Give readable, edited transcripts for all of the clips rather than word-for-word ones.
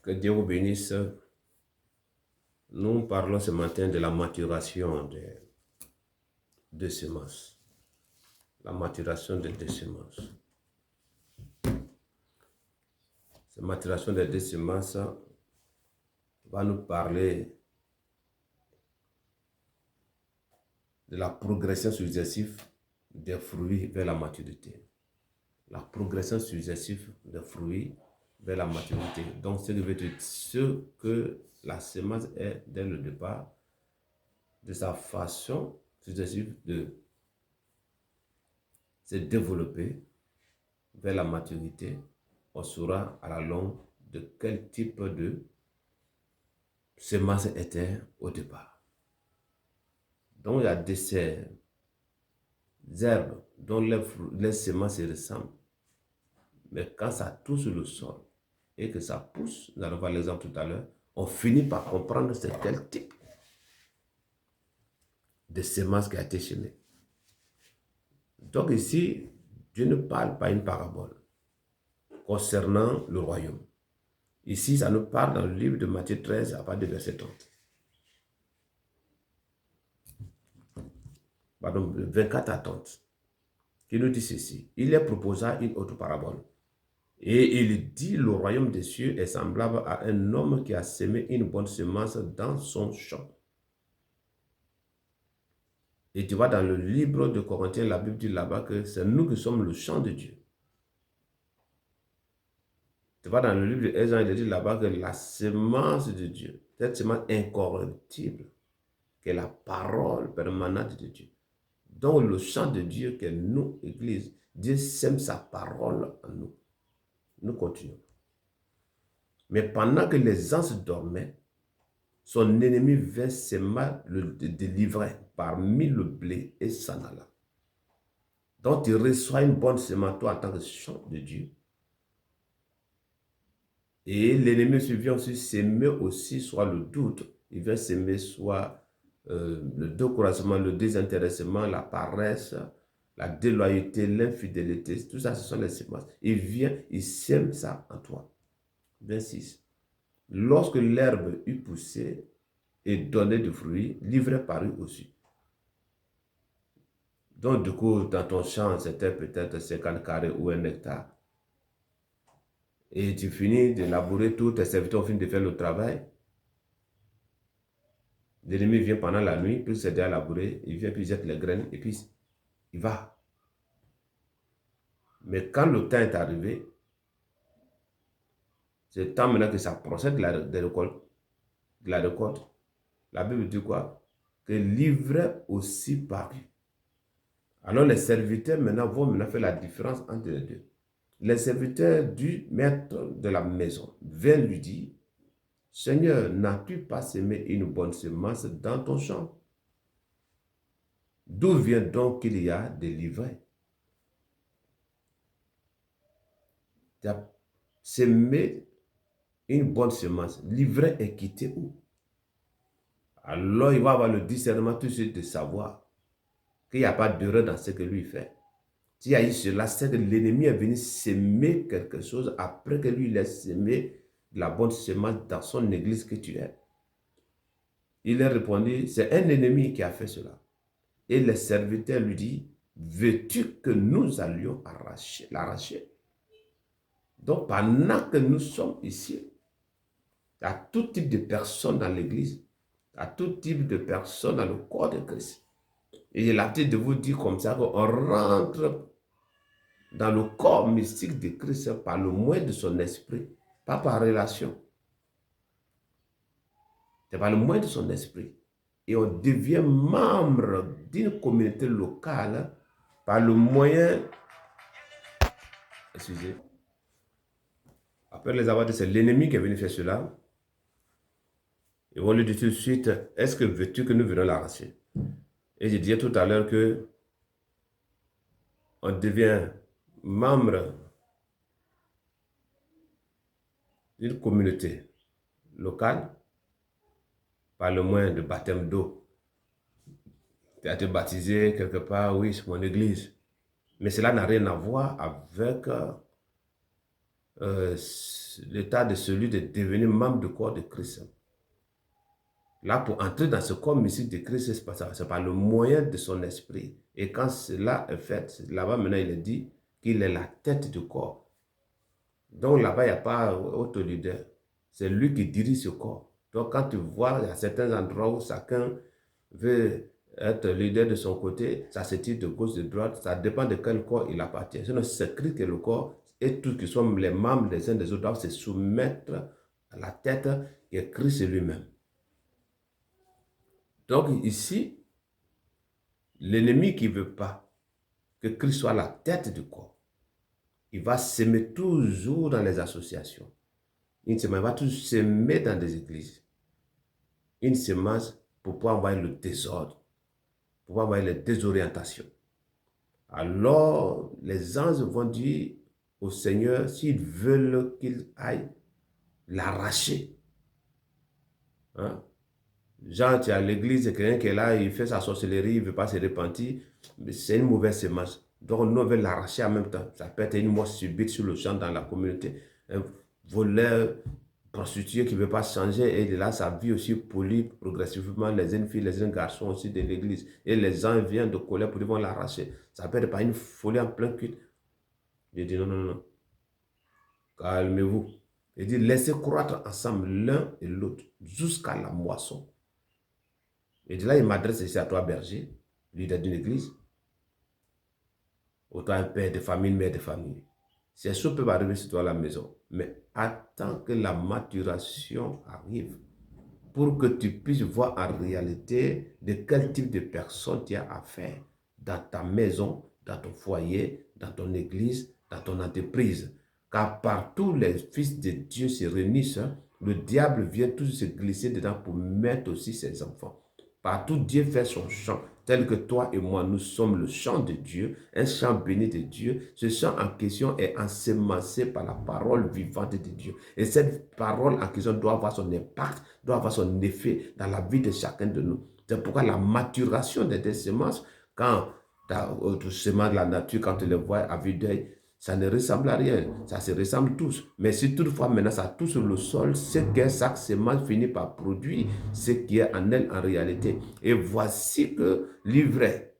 Que Dieu vous bénisse. Nous parlons ce matin de la maturation des semences. La maturation des semences. Cette maturation des semences va nous parler de la progression successive des fruits vers la maturité. La progression successive des fruits vers la maturité. Donc, ce que la semence est dès le départ, de sa façon successive de se développer vers la maturité, on saura à la longue de quel type de semence était au départ. Donc, il y a ces herbes dont les semences se ressemblent. Mais quand ça touche le sol et que ça pousse, nous allons voir l'exemple tout à l'heure, on finit par comprendre c'est quel type de semence qui a été semée. Donc ici, Dieu ne parle pas une parabole concernant le royaume. Ici, ça nous parle dans le livre de Matthieu 13 à partir du verset 30. Pardon, 24 à 30. Qui nous dit ceci. Il leur proposa une autre parabole. Et il dit, le royaume des cieux est semblable à un homme qui a semé une bonne semence dans son champ. Et tu vois, dans le livre de Corinthiens, la Bible dit là-bas que c'est nous qui sommes le champ de Dieu. Tu vois, dans le livre de Ésai, il dit là-bas que la semence de Dieu, cette semence incorruptible, qui est la parole permanente de Dieu. Donc le champ de Dieu qui est nous, Église, Dieu sème sa parole en nous. Nous continuons. Mais pendant que les anges dormaient, son ennemi vint s'aimer le délivrer parmi le blé et s'en alla. Donc tu reçois une bonne semence toi en tant que champ de Dieu. Et l'ennemi vient aussi s'aimer aussi soit le doute, il vient s'aimer soit le découragement, le désintéressement, la paresse, la déloyauté, l'infidélité, tout ça ce sont les semences. Il vient, il sème ça en toi. 26. Lorsque l'herbe eut poussé et donné du fruit, l'ivraie parut aussi. Donc du coup, dans ton champ, c'était peut-être 50 carrés ou 1 hectare. Et tu finis de labourer tout, tes serviteurs finissent de faire le travail. L'ennemi vient pendant la nuit, puis c'est déjà labouré, il vient, puis il jette les graines, et puis il va. Mais quand le temps est arrivé, c'est le temps maintenant que ça procède de la récolte. La Bible dit quoi? Que l'ivraie aussi parut. Alors les serviteurs maintenant vont faire la différence entre les deux. Les serviteurs du maître de la maison viennent lui dire, Seigneur, n'as-tu pas semé une bonne semence dans ton champ? D'où vient donc qu'il y a des livrets? Tu as semé une bonne semence. L'ivraie est quitté où? Alors il va avoir le discernement tout de suite de savoir qu'il n'y a pas d'erreur dans ce que lui fait. S'il y a eu cela, c'est que l'ennemi est venu semer quelque chose après que lui il a semé la bonne semence dans son église que tu es. Il a répondu, c'est un ennemi qui a fait cela. Et le serviteur lui dit, veux-tu que nous allions l'arracher? Donc pendant que nous sommes ici, il y a tout type de personnes dans l'église, il y a tout type de personnes dans le corps de Christ. Et j'ai l'habitude de vous dire comme ça qu'on rentre dans le corps mystique de Christ par le moyen de son esprit, pas par relation. C'est par le moyen de son esprit. Et on devient membre d'une communauté locale par le moyen... Excusez. Après les avoir dit, c'est l'ennemi qui est venu faire cela. Et on lui dit tout de suite, est-ce que veux-tu que nous venions l'arracher? Et je disais tout à l'heure que on devient membre d'une communauté locale par le moyen de baptême d'eau. Tu as été baptisé quelque part, oui, c'est mon église. Mais cela n'a rien à voir avec l'état de celui de devenir membre du corps de Christ. Là, pour entrer dans ce corps mystique de Christ, c'est par le moyen de son esprit. Et quand cela est fait, là-bas maintenant, il est dit qu'il est la tête du corps. Donc là-bas, il n'y a pas autre leader. C'est lui qui dirige ce corps. Donc quand tu vois, il y a certains endroits où chacun veut être leader de son côté, ça se tire de gauche, de droite, ça dépend de quel corps il appartient. Sinon, c'est Christ que le corps, et tous qui sont les membres des uns des autres doivent se soumettre à la tête qui est Christ lui-même. Donc ici, l'ennemi qui ne veut pas que Christ soit la tête du corps, il va s'aimer toujours dans les associations. Il va toujours s'aimer dans des églises. Une semence pour pouvoir envoyer le désordre, pour pouvoir envoyer les désorientations. Alors, les anges vont dire au Seigneur s'ils veulent qu'il aille l'arracher. Hein? Genre, tu es à l'église, quelqu'un qui est là, il fait sa sorcellerie, il ne veut pas se repentir, mais c'est une mauvaise semence. Donc, nous, on veut l'arracher en même temps. Ça peut être une mort subite sur le champ dans la communauté. Un voleur, prostituée qui ne veut pas changer, et de là, sa vie aussi pollue progressivement les jeunes filles, les jeunes garçons aussi de l'église. Et les gens viennent de colère pour ils vont l'arracher. Ça peut être pas une folie en plein culte. Je dis non, non, non. Calmez-vous. Il dit, laissez croître ensemble l'un et l'autre jusqu'à la moisson. Et de là, il m'adresse ici à toi, berger, leader d'une église, ou toi, un père de famille, une mère de famille. Ces choses peuvent arriver sur toi à la maison, mais attends que la maturation arrive pour que tu puisses voir en réalité de quel type de personne tu as affaire dans ta maison, dans ton foyer, dans ton église, dans ton entreprise. Car partout les fils de Dieu se réunissent, le diable vient toujours se glisser dedans pour mettre aussi ses enfants. Partout Dieu fait son chant, tel que toi et moi, nous sommes le chant de Dieu, un chant béni de Dieu. Ce chant en question est ensemencé par la parole vivante de Dieu. Et cette parole en question doit avoir son impact, doit avoir son effet dans la vie de chacun de nous. C'est pourquoi la maturation des semences, quand tu semences de la nature, quand tu les vois à vue d'œil, ça ne ressemble à rien, ça se ressemble tous. Mais si toutefois maintenant ça touche le sol, c'est que chaque semence finit par produire ce qui est en elle en réalité. Et voici que l'ivraie,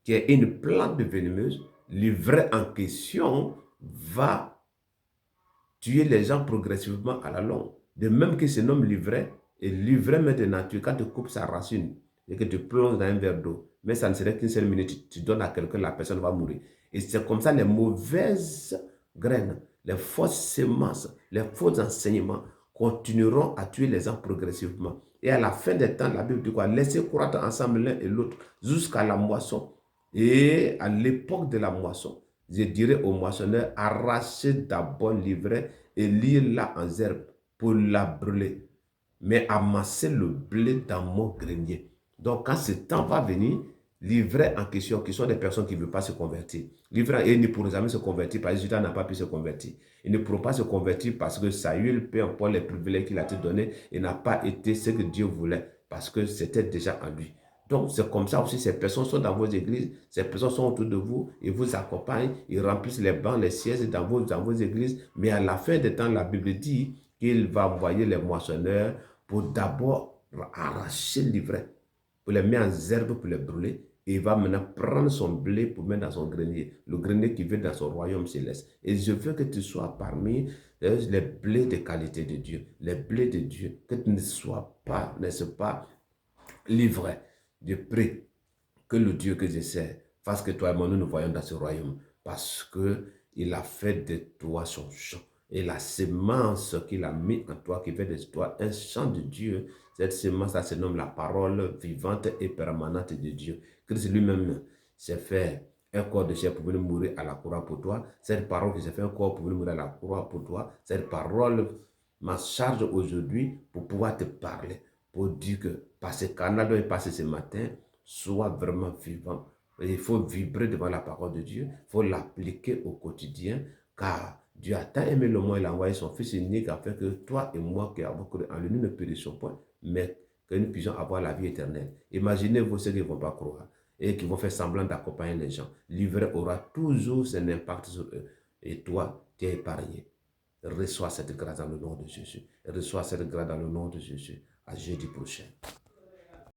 qui est une plante vénéneuse, l'ivraie en question va tuer les gens progressivement à la longue. De même que se nomme l'ivraie, et l'ivraie même de nature, quand tu coupes sa racine et que tu plonges dans un verre d'eau, mais ça ne serait qu'une seule minute, tu donnes à quelqu'un, la personne va mourir. Et c'est comme ça les mauvaises graines, les fausses semences, les faux enseignements continueront à tuer les gens progressivement. Et à la fin des temps, la Bible dit quoi? Laissez croître ensemble l'un et l'autre jusqu'à la moisson. Et à l'époque de la moisson, je dirais aux moissonneurs, arrachez d'abord l'ivraie et liez-la en herbe pour la brûler. Mais amassez le blé dans mon grenier. Donc quand ce temps va venir, l'ivraie en question, qui sont des personnes qui ne veulent pas se convertir. L'ivraie, ils ne pourront jamais se convertir parce que Judas n'a pas pu se convertir. Ils ne pourront pas se convertir parce que Saül, peu importe les privilèges qu'il a été donnés, il n'a pas été ce que Dieu voulait parce que c'était déjà en lui. Donc, c'est comme ça aussi, ces personnes sont dans vos églises, ces personnes sont autour de vous, ils vous accompagnent, ils remplissent les bancs, les sièges dans vos églises. Mais à la fin des temps, la Bible dit qu'il va envoyer les moissonneurs pour d'abord arracher l'ivraie, pour les mettre en herbe, pour les brûler. Et il va maintenant prendre son blé pour mettre dans son grenier, le grenier qui vient dans son royaume céleste. Et je veux que tu sois parmi les blés de qualité de Dieu, les blés de Dieu, que tu ne sois pas, n'est-ce pas, l'ivraie. Je prie que le Dieu que je sais fasse que toi et moi nous nous voyons dans ce royaume parce qu'il a fait de toi son champ. Et la semence qu'il a mis en toi, qui fait de toi un champ de Dieu, cette semence-là se nomme la parole vivante et permanente de Dieu. Christ lui-même s'est fait un corps de chair pour venir mourir à la croix pour toi. Cette parole qui s'est fait un corps pour venir mourir à la croix pour toi, cette parole m'a charge aujourd'hui pour pouvoir te parler, pour dire que par ce canal dont il passe ce matin, sois vraiment vivant. Il faut vibrer devant la parole de Dieu, il faut l'appliquer au quotidien, car Dieu a tant aimé le monde, il a envoyé son Fils unique afin que toi et moi qui avons cru en lui, nous ne périssions point, mais que nous puissions avoir la vie éternelle. Imaginez-vous ceux qui ne vont pas croire et qui vont faire semblant d'accompagner les gens. L'ivraie aura toujours un impact sur eux. Et toi, tu es épargné. Reçois cette grâce dans le nom de Jésus. Reçois cette grâce dans le nom de Jésus. À jeudi prochain.